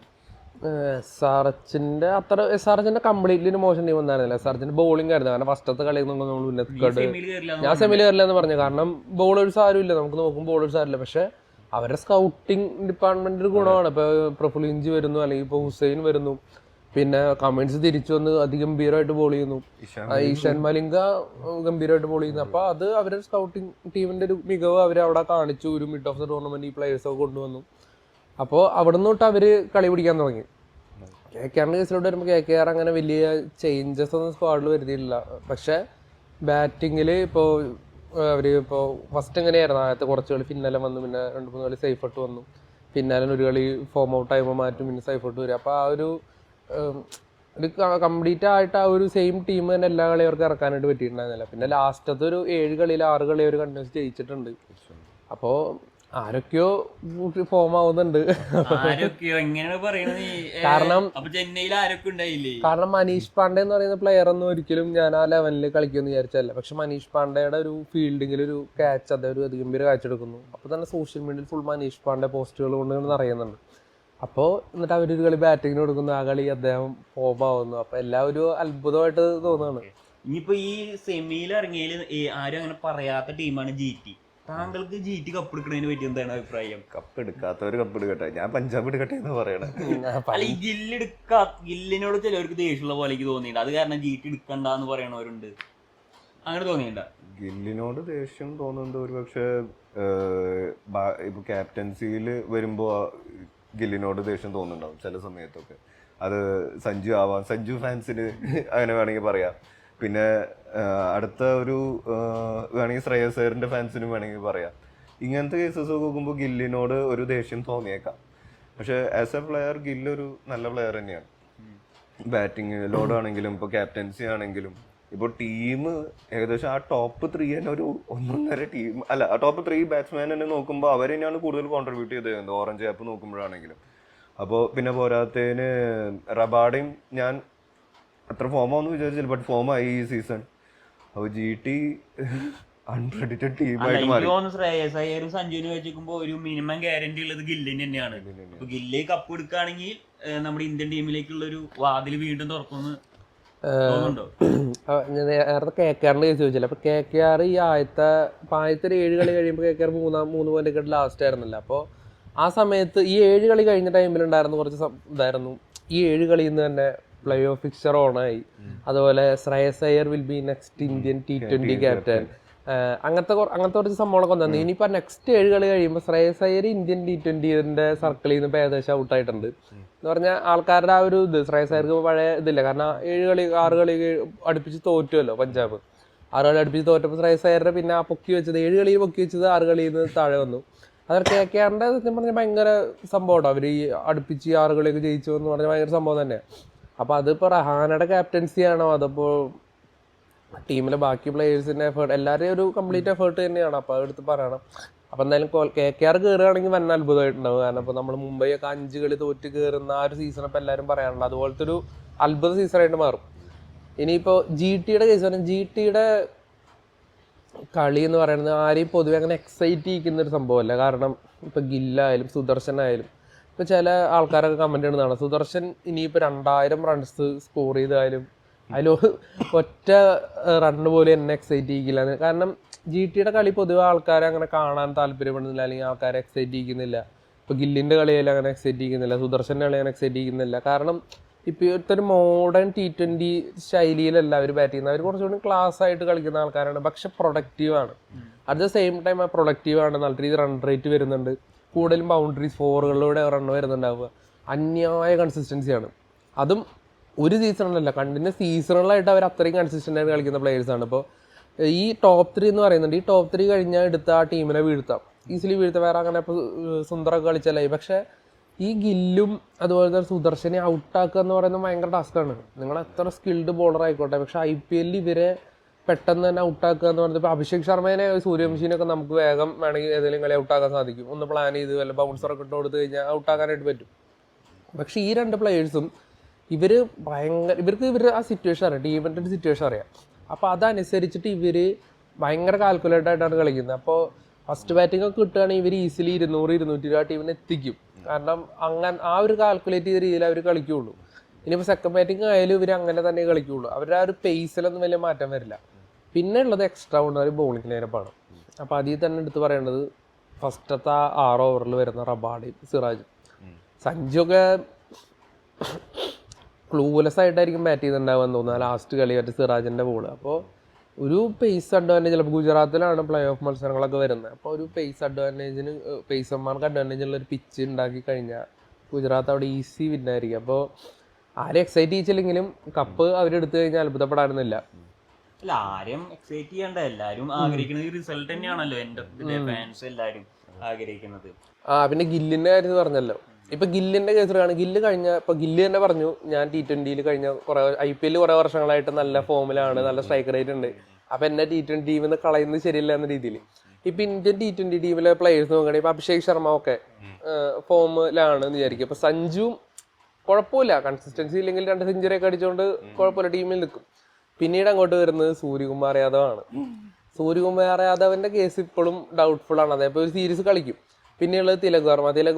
SRHന്റെ കംപ്ലീറ്റ്ലി മോശം ടീം ഒന്നായിരുന്നില്ല. SRHന്റെ ബോളിംഗ് ആയിരുന്നു. കാരണം ഫസ്റ്റത്തെ കളി ഞാൻ സെമിയിൽ കയറില്ല എന്ന് പറഞ്ഞു. കാരണം ബോളേഴ്സ് ആരും ഇല്ല, നമുക്ക് നോക്കുമ്പോൾ ബോളേഴ്സ് ആരില്ല. പക്ഷെ അവരുടെ സ്കൗട്ടിങ് ഡിപ്പാർട്ട്മെന്റിന്റെ ഗുണമാണ്. ഇപ്പൊ പ്രഫുലിഞ്ചി വരുന്നു, അല്ലെങ്കിൽ ഇപ്പൊ ഹുസൈൻ വരുന്നു, പിന്നെ കമൻസ് തിരിച്ചു വന്ന് അതിഗംഭീരമായിട്ട് ബോൾ ചെയ്യുന്നു, ഇഷാൻ മലിംഗ ഗംഭീരമായിട്ട് ബോൾ ചെയ്യുന്നു. അപ്പൊ അത് അവരുടെ സ്കൗട്ടിങ് ടീമിന്റെ ഒരു മികവ് അവരവിടെ കാണിച്ചു. ഒരു മിഡ് ഓഫ് ദ ടൂർണമെന്റ് ഈ പ്ലേയേഴ്സൊക്കെ കൊണ്ടുവന്നു. അപ്പോൾ അവിടെ നിന്ന് തൊട്ട് അവര് കളി പിടിക്കാൻ തുടങ്ങി. KKRന്റെ കേസിലോട്ട് വരുമ്പോൾ KKR അങ്ങനെ വലിയ ചേഞ്ചസ് ഒന്നും സ്ക്വാഡിൽ വരുത്തിയിട്ടില്ല. പക്ഷെ ബാറ്റിങ്ങിൽ ഇപ്പോൾ ഇപ്പോൾ ഫസ്റ്റ് എങ്ങനെയായിരുന്നു, ആദ്യത്തെ കുറച്ച് കളി പിന്നാലെ വന്നു, പിന്നെ 2-3 കളി സേഫർട്ട് വന്നു, പിന്നാലെ ഒരു കളി ഫോം ഔട്ട് ആകുമ്പോൾ മാറ്റും, പിന്നെ സേഫർട്ട് വരും. അപ്പോൾ ആ ഒരു കംപ്ലീറ്റ് ആയിട്ട് ആ ഒരു സെയിം ടീം തന്നെ എല്ലാ കളിയും അവർക്ക് ഇറക്കാനായിട്ട് പറ്റിയിട്ടുണ്ടായിരുന്നില്ല. പിന്നെ ലാസ്റ്റത്തെ ഒരു 7 കളിയിൽ 6 കളി അവർ കണ്ടിന്യൂസ് ജയിച്ചിട്ടുണ്ട്. അപ്പോൾ ആരൊക്കെയോ ഫോം ആവുന്നുണ്ട്. കാരണം മനീഷ് പാണ്ഡെ എന്ന് പറയുന്ന പ്ലെയർ ഒന്നും ഒരിക്കലും ഞാൻ ആ ലെവലിൽ കളിക്കുമെന്ന് വിചാരിച്ചല്ല. പക്ഷെ മനീഷ് പാണ്ഡെയുടെ ഒരു ഫീൽഡിങ്ങിൽ ഒരു ക്യാച്ച് അദ്ദേഹം ഒരു അതിഗംഭീര കാഴ്ച എടുക്കുന്നു. അപ്പോൾ തന്നെ സോഷ്യൽ മീഡിയയിൽ ഫുൾ മനീഷ് പാണ്ഡെ പോസ്റ്റുകൾ കൊണ്ട് അറിയുന്നുണ്ട്. അപ്പോൾ എന്നിട്ട് അവരൊരു കളി ബാറ്റിങ്ങിന് കൊടുക്കുന്നു, ആ കളി അദ്ദേഹം ഫോം ആവുന്നു. അപ്പോൾ എല്ലാം ഒരു അത്ഭുതമായിട്ട് തോന്നുകയാണ്. ഇനിയിപ്പോ ഈ സെമിയിൽ ഇറങ്ങിയതിൽ ആരും അങ്ങനെ പറയാത്ത ടീമാണ് GT. താങ്കൾക്ക് GT കപ്പ് എടുക്കുന്നതിനെ പറ്റി എന്താണ് അഭിപ്രായം? കപ്പ് എടുക്കാത്തവര് കപ്പ് എടുക്കട്ടെ, ഞാൻ പഞ്ചാബ് എടുക്കട്ടെ എന്ന് പറയണേ. അല്ല, ഈ ഗില്ലിനോട് ചിലവർക്ക് ദേഷ്യമുള്ള പോലെ എനിക്ക് തോന്നിയിട്ടുണ്ട്. അത് കാരണം GT എടുക്കണ്ടെന്ന് പറയണവരുണ്ട്. അങ്ങനെ തോന്നിയിട്ടുണ്ട്. ഗില്ലിനോട് ദേഷ്യം തോന്നുന്നത് ഒരു പക്ഷേ ഇപ്പൊ ക്യാപ്റ്റൻസിയിൽ വരുമ്പോ ഗില്ലിനോട് ദേഷ്യം തോന്നുന്നുണ്ടാവും ചില സമയത്തൊക്കെ. അത് സഞ്ജു ആവാം, സഞ്ജു ഫാൻസിന് അങ്ങനെ വേണമെങ്കിൽ പറയാം. പിന്നെ അടുത്ത ഒരു വേണമെങ്കിൽ ശ്രേയസ് അയ്യറിന്റെ ഫാൻസിനും വേണമെങ്കിൽ പറയാം. ഇങ്ങനത്തെ കേസസ് നോക്കുമ്പോൾ ഗില്ലിനോട് ഒരു ദേഷ്യം തോന്നിയേക്കാം. പക്ഷെ ആസ് എ പ്ലെയർ ഗില്ലൊരു നല്ല പ്ലെയർ തന്നെയാണ്. ബാറ്റിങ്ങിലോടാണെങ്കിലും ഇപ്പോൾ ക്യാപ്റ്റൻസി ആണെങ്കിലും ഇപ്പോൾ ടീം ഏകദേശം ആ ടോപ്പ് 3 തന്നെ ഒരു 1.5 ടീം അല്ല, ആ ടോപ്പ് 3 ബാറ്റ്സ്മാൻ തന്നെ നോക്കുമ്പോൾ അവർ തന്നെയാണ് കൂടുതൽ കോൺട്രിബ്യൂട്ട് ചെയ്തത് ഓറഞ്ച് ക്യാപ്പ് നോക്കുമ്പോഴാണെങ്കിലും. അപ്പോൾ പിന്നെ പോരാത്തതിന് റബാഡയും ഞാൻ അത്ര ഫോമാവെന്ന് വിചാരിച്ചില്ല, ബട്ട് ഫോമായി ഈ സീസൺ. അപ്പോൾ GT അൺപ്രഡിക്റ്റഡ് ടീമായിട്ട് മാറി. ശ്രേയസ് അയ്യരും സഞ്ജുവിനെ വെച്ചിരിക്കുമ്പോൾ ഒരു മിനിമം ഗ്യാരണ്ടി ഉള്ളത് ഗില്ലിന് തന്നെയാണ്. ഇപ്പൊ ഗില്ല് കപ്പ് എടുക്കുകയാണെങ്കിൽ നമ്മുടെ ഇന്ത്യൻ ടീമിലേക്കുള്ള ഒരു വാതിൽ വീണ്ടും തുറക്കുമെന്ന് തോന്നുന്നുണ്ടോ? നേരത്തെ KKRന്റെ കേസ് ചോദിച്ചില്ല. അപ്പൊ KKR ഈ ആദ്യത്തെ 7 കളി കഴിയുമ്പോൾ KKR 3 പോയിന്റ് ലാസ്റ്റ് ആയിരുന്നില്ല. അപ്പോൾ ആ സമയത്ത് ഈ 7 കളി കഴിഞ്ഞ ടൈമിലുണ്ടായിരുന്നു കുറച്ച് ഇതായിരുന്നു. ഈ 7 കളിയിൽ നിന്ന് തന്നെ പ്ലേ ഓഫ് ഫിക്സർ ഓണായി. അതുപോലെ Shreyas Iyer will be next Indian T20 captain. അങ്ങനത്തെ കുറച്ച് സംഭവങ്ങളൊക്കെ വന്നു. ഇനിയിപ്പോൾ നെക്സ്റ്റ് 7 കളി കഴിയുമ്പോൾ ശ്രേയസ് അയ്യർ ഇന്ത്യൻ T20 സർക്കിളിൽ നിന്ന് ഇപ്പോൾ ഏകദേശം ഔട്ടായിട്ടുണ്ട് എന്ന് പറഞ്ഞാൽ ആൾക്കാരുടെ ആ ഒരു ഇത്. ശ്രേയസ് അയ്യർക്ക് പഴയ ഇതില്ല, കാരണം 6 കളി അടുപ്പിച്ച് തോറ്റുമല്ലോ പഞ്ചാബ്. 6 കളി അടുപ്പിച്ച് തോറ്റപ്പോൾ ശ്രേയസ് അയ്യരുടെ പിന്നെ ആ പൊക്കി വെച്ചത് 7 കളിയിൽ പൊക്കി വെച്ചത് 6 കളിയിൽ നിന്ന് താഴെ വന്നു. അതൊരു KKRന്റെ സത്യം പറഞ്ഞാൽ ഭയങ്കര സംഭവമാണ്. അവർ ഈ അടുപ്പിച്ച് 6 കളിയൊക്കെ ജയിച്ചു എന്ന് പറഞ്ഞാൽ ഭയങ്കര സംഭവം തന്നെയാണ്. അപ്പോൾ അതിപ്പോൾ റഹാനയുടെ ക്യാപ്റ്റൻസി ആണോ അതപ്പോൾ ടീമിലെ ബാക്കി പ്ലേയേഴ്സിൻ്റെ എഫേർട്ട്, എല്ലാവരെയും ഒരു കംപ്ലീറ്റ് എഫേർട്ട് തന്നെയാണ്. അപ്പോൾ അതെടുത്ത് പറയണം. അപ്പോൾ എന്തായാലും KKR കയറുകയാണെങ്കിൽ വൻ അത്ഭുതമായിട്ടുണ്ടാവും. കാരണം ഇപ്പോൾ നമ്മൾ മുംബൈ ഒക്കെ 5 കളി തോറ്റ് കയറുന്ന ആ ഒരു സീസൺ ഇപ്പോൾ എല്ലാവരും പറയാറുണ്ട്. അതുപോലത്തെ ഒരു അത്ഭുത സീസണായിട്ട് മാറും. ഇനിയിപ്പോൾ GTയുടെ കേസ് പറഞ്ഞാൽ GTയുടെ കളി എന്ന് പറയുന്നത് ആരെയും പൊതുവെ അങ്ങനെ എക്സൈറ്റ് ചെയ്യിക്കുന്നൊരു സംഭവമല്ല. കാരണം ഇപ്പോൾ ഗില്ലായാലും സുദർശനായാലും ഇപ്പോൾ ചില ആൾക്കാരൊക്കെ കമൻറ്റ് ചെയ്യുന്നതാണ്, സുദർശൻ ഇനിയിപ്പോൾ 2000 റൺസ് സ്കോർ ചെയ്താലും അതിൽ ഒറ്റ റണ്ണ് പോലും എന്നെ എക്സൈറ്റ് ചെയ്യിക്കില്ല. കാരണം GTയുടെ കളി പൊതുവെ ആൾക്കാരെ അങ്ങനെ കാണാൻ താല്പര്യപ്പെടുന്നില്ല, അല്ലെങ്കിൽ ആൾക്കാരെ എക്സൈറ്റ് ചെയ്യിക്കുന്നില്ല. ഇപ്പോൾ ഗില്ലിൻ്റെ കളിയായാലും അങ്ങനെ എക്സൈറ്റ് ചെയ്യിക്കുന്നില്ല, സുദർശൻ്റെ കളി അങ്ങനെ എക്സൈറ്റ് ചെയ്യിക്കുന്നില്ല. കാരണം ഇപ്പോഴത്തെ ഒരു മോഡേൺ T20 ശൈലിയിലല്ല അവർ ബാറ്റ് ചെയ്യുന്നത്. അവർ കുറച്ചുകൂടി ക്ലാസ് ആയിട്ട് കളിക്കുന്ന ആൾക്കാരാണ്, പക്ഷെ പ്രൊഡക്റ്റീവാണ്. അറ്റ് ദ സെയിം ടൈം ആ പ്രൊഡക്റ്റീവാണ്. നല്ല രീതിയിൽ റൺ റേറ്റ് വരുന്നുണ്ട്, കൂടുതലും ബൗണ്ടറീസ് 4കളിലൂടെ റണ്ണ് വരുന്നുണ്ടാവുക. അന്യായ കൺസിസ്റ്റൻസിയാണ്. അതും ഒരു സീസണിലല്ല, കണ്ടിന്യൂസ് സീസണുകളായിട്ട് അവർ അത്രയും കൺസിസ്റ്റൻ്റ് ആയിട്ട് കളിക്കുന്ന പ്ലേയേഴ്സാണ്. ഇപ്പോൾ ഈ ടോപ്പ് 3 എന്ന് പറയുന്നുണ്ട്. ഈ ടോപ്പ് 3 കഴിഞ്ഞാൽ എടുത്ത ആ ടീമിനെ വീഴ്ത്താം, ഈസിലി വീഴ്ത്താം. വേറെ അങ്ങനെ ഇപ്പോൾ സുന്ദറൊക്കെ കളിച്ചാലായി. പക്ഷേ ഈ ഗില്ലും അതുപോലെ തന്നെ സുദർശനെ ഔട്ടാക്കുക എന്ന് പറയുന്നത് ഭയങ്കര ടാസ്ക്കാണ്. നിങ്ങൾ എത്ര സ്കിൽഡ് ബോളർ ആയിക്കോട്ടെ, പക്ഷെ IPL ഇവരെ പെട്ടെന്ന് തന്നെ ഔട്ടാക്കുക എന്ന് പറയുന്നത്, ഇപ്പോൾ അഭിഷേക് ശർമ്മേനെ സൂര്യവംശിനൊക്കെ നമുക്ക് വേഗം വേണമെങ്കിൽ ഏതെങ്കിലും കളി ഔട്ടാക്കാൻ സാധിക്കും. ഒന്ന് പ്ലാൻ ചെയ്ത് വല്ല ബൗൺസറൊക്കെ ഇട്ട് കൊടുത്തു കഴിഞ്ഞാൽ ഔട്ടാക്കാനായിട്ട് പറ്റും. പക്ഷേ ഈ 2 പ്ലേയേഴ്സും ഇവർക്ക് ആ സിറ്റുവേഷൻ അറിയാം, ടീമിൻ്റെ സിറ്റുവേഷൻ അറിയാം. അപ്പോൾ അതനുസരിച്ചിട്ട് ഇവർ ഭയങ്കര കാൽക്കുലേറ്റ് ആയിട്ടാണ് കളിക്കുന്നത്. അപ്പോൾ ഫസ്റ്റ് ബാറ്റിംഗ് ഒക്കെ കിട്ടുകയാണെങ്കിൽ ഇവർ ഈസിലി 200-220 ആ ടീമിനെ എത്തിക്കും. കാരണം അങ്ങനെ ആ ഒരു കാൽക്കുലേറ്റ് ചെയ്ത രീതിയിൽ അവർ കളിക്കുകയുള്ളൂ. ഇനിയിപ്പോൾ സെക്കൻഡ് ബാറ്റിംഗ് ആയാലും ഇവർ അങ്ങനെ തന്നെ കളിക്കുകയുള്ളൂ. അവരുടെ ആ ഒരു പേസിലൊന്നും വലിയ മാറ്റം വരില്ല. പിന്നെ ഉള്ളത് എക്സ്ട്രാ കൊണ്ട് ഒരു ബോളിംഗ് ലൈനപ്പാണ്. അപ്പോൾ അതിൽ തന്നെ എടുത്ത് പറയേണ്ടത് ഫസ്റ്റത്തെ 6 ഓവറിൽ വരുന്ന റബാഡയും സിറാജും. സഞ്ജു ഒക്കെ ക്ലൂലെസ് ആയിട്ടായിരിക്കും ബാറ്റ് ചെയ്തിട്ടുണ്ടാവുമെന്ന് തോന്നുന്നു ലാസ്റ്റ് കളി മറ്റേ സിറാജിൻ്റെ ബോൾ. അപ്പോൾ ഒരു പേസ് അഡ്വാൻറ്റേജ്, ചിലപ്പോൾ ഗുജറാത്തിലാണ് പ്ലേ ഓഫ് മത്സരങ്ങളൊക്കെ വരുന്നത്. അപ്പോൾ ഒരു പേസ് അഡ്വാൻറ്റേജിന് പേസർമാർക്ക് അഡ്വാൻറ്റേജ് ഉള്ള ഒരു പിച്ച് ഉണ്ടാക്കി കഴിഞ്ഞാൽ ഗുജറാത്ത് അവിടെ ഈസി വിന്നായിരിക്കും. അപ്പോൾ ആരും എക്സൈറ്റ് ചെയ്യിച്ചില്ലെങ്കിലും കപ്പ് അവരെടുത്തു കഴിഞ്ഞാൽ അത്ഭുതപ്പെടാനൊന്നുമില്ല. അല്ല, ആരും എക്സൈറ്റ് ചെയ്യണ്ട, എല്ലാവരും ആഗ്രഹിക്കുന്നത് റിസൾട്ട് തന്നെയാണല്ലോ. എൻ്റെ ഫാൻസ് എല്ലാവരും ആഗ്രഹിക്കുന്നത്. പിന്നെ ഗില്ലിൻ്റെ കാര്യം പറഞ്ഞല്ലോ. ഇപ്പൊ ഗില്ലിന്റെ കേസിലാണ്. ഗില്ല് ഇപ്പൊ ഗില്ല് തന്നെ പറഞ്ഞു, ഞാൻ T20 കഴിഞ്ഞ IPL കുറെ വർഷങ്ങളായിട്ട് നല്ല ഫോമിലാണ്, നല്ല സ്ട്രൈക്ക് റേറ്റ് ഉണ്ട്. അപ്പൊ എന്നെ T20 ടീമിൽ നിന്ന് കളയുന്നത് ശരിയല്ല എന്ന രീതിയിൽ ഇപ്പൊ ഇന്ത്യൻ T20 ടീമിലെ പ്ലേയേഴ്സ് നോക്കുകയാണെങ്കിൽ ഇപ്പൊ അഭിഷേക് ശർമ്മ ഒക്കെ ഫോമിലാണ് എന്ന് വിചാരിക്കും. ഇപ്പൊ സഞ്ജുവും കുഴപ്പമില്ല, കൺസിസ്റ്റൻസി ഇല്ലെങ്കിൽ 2 സെഞ്ചുറി ഒക്കെ അടിച്ചുകൊണ്ട് കുഴപ്പമില്ല, ടീമിൽ നിൽക്കും. പിന്നീട് അങ്ങോട്ട് വരുന്നത് സൂര്യകുമാർ യാദവ് ആണ്. സൂര്യകുമാർ യാദവിന്റെ കേസ് ഇപ്പോഴും ഡൗട്ട്ഫുൾ ആണ്. അതേപോലെ ഒരു സീരീസ് കളിക്കും. പിന്നെയുള്ളത് തിലക്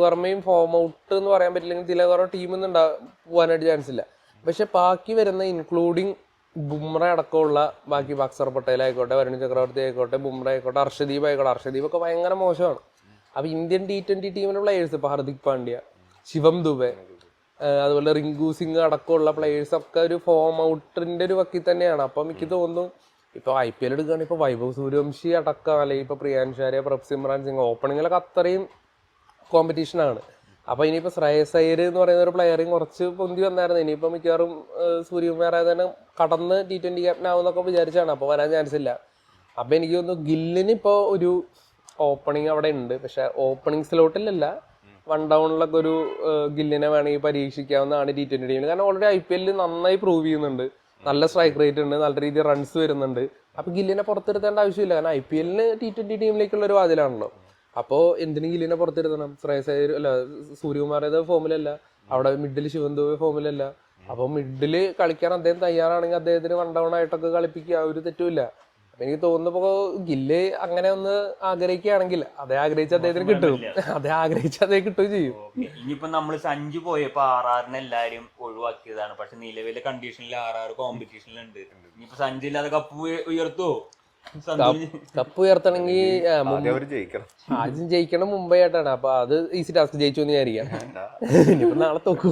വർമ്മയും ഫോം ഔട്ട് എന്ന് പറയാൻ പറ്റില്ലെങ്കിൽ തിലക് വർമ്മ ടീമിൽ നിന്ന് പോകാനായിട്ട് ചാൻസ് ഇല്ല. പക്ഷെ ബാക്കി വരുന്ന ഇൻക്ലൂഡിങ് ബുംറ അടക്കമുള്ള ബാക്കി അക്സർ പട്ടേൽ ആയിക്കോട്ടെ, വരുൺ ചക്രവർത്തി ആയിക്കോട്ടെ, ബുംറ ആയിക്കോട്ടെ, അർഷദീപ് ആയിക്കോട്ടെ, അർഷദീപ് ഒക്കെ ഭയങ്കര മോശമാണ്. അപ്പൊ ഇന്ത്യൻ T20 ടീമിലെ പ്ലേയേഴ്സ് ഇപ്പൊ ഹാർദിക് പാണ്ഡ്യ, ശിവം ദുബെ, അതുപോലെ റിങ്കു സിംഗ് അടക്കമുള്ള പ്ലേയേഴ്സ് ഒക്കെ ഒരു ഫോം ഔട്ടിന്റെ ഒരു വക്കിൽ തന്നെയാണ്. അപ്പം എനിക്ക് തോന്നുന്നു ഇപ്പൊ IPL എടുക്കുകയാണെങ്കിൽ ഇപ്പൊ വൈഭവ് സൂര്യവംശി അടക്കം, അല്ലെങ്കിൽ ഇപ്പൊ പ്രിയാൻഷ് ആര്യ, പ്രഭ്സിമ്രാൻ സിംഗ്, ഓപ്പണിങ്ങിലൊക്കെ അത്രയും കോമ്പറ്റീഷനാണ്. അപ്പൊ ഇനിയിപ്പോ ശ്രേയസ് അയ്യർ എന്ന് പറയുന്ന ഒരു പ്ലെയറിങ് കുറച്ച് പൊന്തി വന്നായിരുന്നു. ഇനിയിപ്പോ മിക്കവാറും സൂര്യകുമാർ തന്നെ കടന്ന് T20 ക്യാപ്റ്റൻ ആവുന്നൊക്കെ വിചാരിച്ചാണ്. അപ്പൊ വരാൻ ചാൻസ് ഇല്ല. അപ്പൊ എനിക്ക് തോന്നുന്നു ഗില്ലിന് ഇപ്പൊ ഒരു ഓപ്പണിങ് അവിടെ ഉണ്ട്. പക്ഷെ ഓപ്പണിങ് സ്ലോട്ടിലല്ല, 1 ഡൗണിലൊക്കെ ഒരു ഗില്ലിനെ വേണമെങ്കിൽ പരീക്ഷിക്കാവുന്നതാണ് T20 ടീമിൽ. കാരണം ഓൾറെഡി IPL നന്നായി പ്രൂവ് ചെയ്യുന്നുണ്ട്, നല്ല സ്ട്രൈക്ക് റേറ്റ് ഉണ്ട്, നല്ല രീതിയിൽ റൺസ് വരുന്നുണ്ട്. അപ്പൊ ഗില്ലിനെ പുറത്തെടുത്തേണ്ട ആവശ്യമില്ല. കാരണം IPL T20 ടീമിലേക്കുള്ള ഒരു വാതിലാണല്ലോ. അപ്പോൾ എന്തിനും ഗില്ലിനെ പുറത്തിരുത്തണം? ശ്രേയസ് അയ്യർ അല്ല, സൂര്യകുമാർ ഫോമിലല്ല, അവിടെ മിഡിൽ ശിവൻ ദുബെ ഫോമിലല്ല. അപ്പോൾ മിഡിൽ കളിക്കാൻ അദ്ദേഹം തയ്യാറാണെങ്കിൽ അദ്ദേഹത്തിന് 1 ഡൗൺ ആയിട്ടൊക്കെ കളിപ്പിക്കുക, ഒരു തെറ്റുമില്ല. അപ്പൊ എനിക്ക് തോന്നുന്നപ്പോ ഗില്ല് അങ്ങനെ ഒന്ന് ആഗ്രഹിക്കുകയാണെങ്കിൽ അതേ ആഗ്രഹിച്ച് അദ്ദേഹത്തിന് കിട്ടും, അതേ ആഗ്രഹിച്ച് അദ്ദേഹം കിട്ടുകയും ചെയ്യും. ഇനിയിപ്പോ നമ്മൾ സഞ്ജു പോയപ്പോ RR എല്ലാരും ഒഴിവാക്കിയതാണ്. പക്ഷെ നിലവിലെ കണ്ടീഷനിൽ RR കോമ്പറ്റീഷനിലുണ്ട്. ഇനിയിപ്പോ സഞ്ജു ഇല്ലാതെ കപ്പ് ഉയർത്തുവോ? കപ്പ് ഉയർത്തണമെങ്കിൽ ആദ്യം ജയിക്കണം മുംബൈ ആയിട്ടാണ്. അപ്പൊ അത് ഈസി ടാസ്ക്, ജയിച്ചു എന്ന് വിചാരിക്കാം. ഇനിയിപ്പോ നാളെ തോക്കും.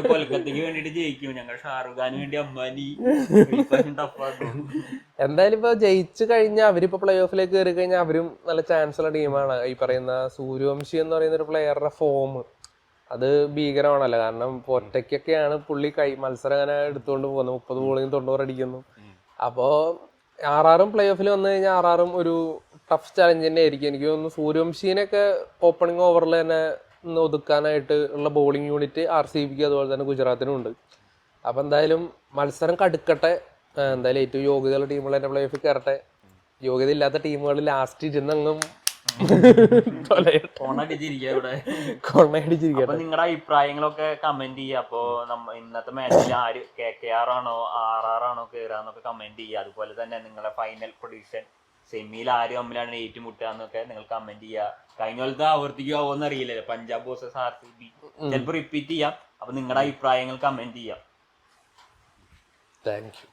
കൊൽക്കത്തക്ക് വേണ്ടിട്ട് ജയിക്കും. ഞങ്ങൾ ഷാറുഖ് ഖാന് വേണ്ടി അമ്പാനി. എന്തായാലും ഇപ്പൊ ജയിച്ചു കഴിഞ്ഞാൽ അവരിപ്പോ പ്ലേ ഓഫിലേക്ക് കയറി കഴിഞ്ഞാൽ അവരും നല്ല ചാൻസ് ഉള്ള ടീമാണ്. ഈ പറയുന്ന സൂര്യവംശി എന്ന് പറയുന്ന ഒരു പ്ലെയറുടെ ഫോം അത് ഭീകരമാണല്ലോ. കാരണം ഒറ്റയ്ക്കൊക്കെയാണ് പുള്ളി മത്സരം അങ്ങനെ എടുത്തുകൊണ്ട് പോകുന്നത്. 30 ബോളിൽ 90 അടിക്കുന്നു. അപ്പോ RRും പ്ലേ ഓഫിൽ വന്നു കഴിഞ്ഞാൽ RRും ഒരു ടഫ് ചാലഞ്ച് തന്നെ ആയിരിക്കും. എനിക്ക് തോന്നുന്നു സൂര്യവംശീനൊക്കെ ഓപ്പണിംഗ് ഓവറിൽ തന്നെ ഒതുക്കാനായിട്ട് ഉള്ള ബോളിംഗ് യൂണിറ്റ് RCBക്ക് അതുപോലെ തന്നെ ഗുജറാത്തിനും ഉണ്ട്. അപ്പം എന്തായാലും മത്സരം കടുക്കട്ടെ. എന്തായാലും ഏറ്റവും യോഗ്യതയുള്ള ടീമുകൾ തന്നെ പ്ലേ ഓഫിൽ കയറട്ടെ. യോഗ്യത ഇല്ലാത്ത ടീമുകൾ ലാസ്റ്റ് ഇരുന്നങ്ങും കൊള്ളയടിച്ചിരിക്കട്ടെ. നിങ്ങളുടെ അഭിപ്രായങ്ങളൊക്കെ കമന്റ് ചെയ്യുക. അപ്പോ ഇന്നത്തെ മാച്ചിൽ ആര് KKR ആണോ RR ആണോ കേറാന്നൊക്കെ കമന്റ് ചെയ്യുക. അതുപോലെ തന്നെ നിങ്ങളുടെ ഫൈനൽ പ്രൊഡിക്ഷൻ, സെമിയിൽ ആര് തമ്മിലാണ് ഏറ്റുമുട്ടുക എന്നൊക്കെ നിങ്ങൾ കമന്റ് ചെയ്യുക. കഴിഞ്ഞ പോലത്തെ ആവർത്തിക്കുമോന്ന് അറിയില്ലല്ലോ, പഞ്ചാബ് വേഴ്സസ് RCB ചിലപ്പോൾ റിപ്പീറ്റ് ചെയ്യാം. അപ്പൊ നിങ്ങളുടെ അഭിപ്രായങ്ങൾ കമന്റ് ചെയ്യാം. Thank you.